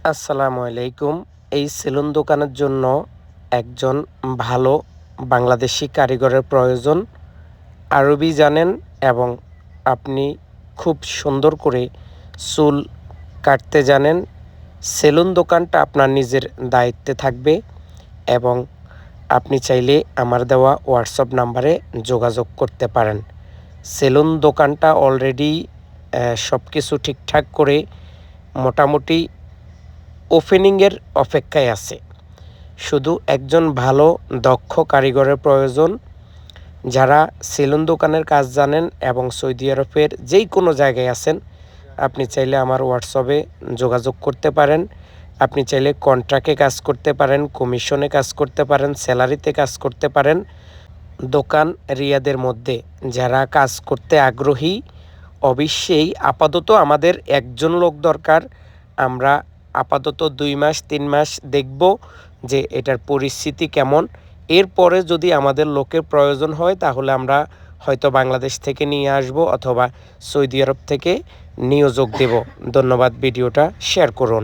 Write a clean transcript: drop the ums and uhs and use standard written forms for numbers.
আসসালামু আলাইকুম। এই সেলুন দোকানের জন্য একজন ভালো বাংলাদেশি কারিগরের প্রয়োজন। আরবি জানেন এবং আপনি খুব সুন্দর করে চুল কাটতে জানেন। সেলুন দোকানটা আপনার নিজের দায়িত্বে থাকবে এবং আপনি চাইলে আমার দেওয়া হোয়াটসঅ্যাপ নাম্বারে যোগাযোগ করতে পারেন। সেলুন দোকানটা অলরেডি সব কিছু ঠিকঠাক করে মোটামুটি ওপেনিংয়ের অপেক্ষায় আছে। শুধু একজন ভালো দক্ষ কারিগরের প্রয়োজন, যারা সেলুন দোকানের কাজ জানেন এবং সৌদি আরবের যেই কোনো জায়গায় আছেন, আপনি চাইলে আমার হোয়াটসঅ্যাপে যোগাযোগ করতে পারেন। আপনি চাইলে কন্ট্রাক্টে কাজ করতে পারেন, কমিশনে কাজ করতে পারেন, স্যালারিতে কাজ করতে পারেন। দোকান রিয়াদের মধ্যে যারা কাজ করতে আগ্রহী, অবশ্যই আপাতত আমাদের একজন লোক দরকার। আমরা আপাতত ২ মাস ৩ মাস দেখব যে এটার পরিস্থিতি কেমন। এরপরে যদি আমাদের লোকের প্রয়োজন হয় তাহলে আমরা হয়তো বাংলাদেশ থেকে নিয়ে আসব অথবা সৌদি আরব থেকে নিয়োগ দেব। ধন্যবাদ, ভিডিওটা শেয়ার করুন।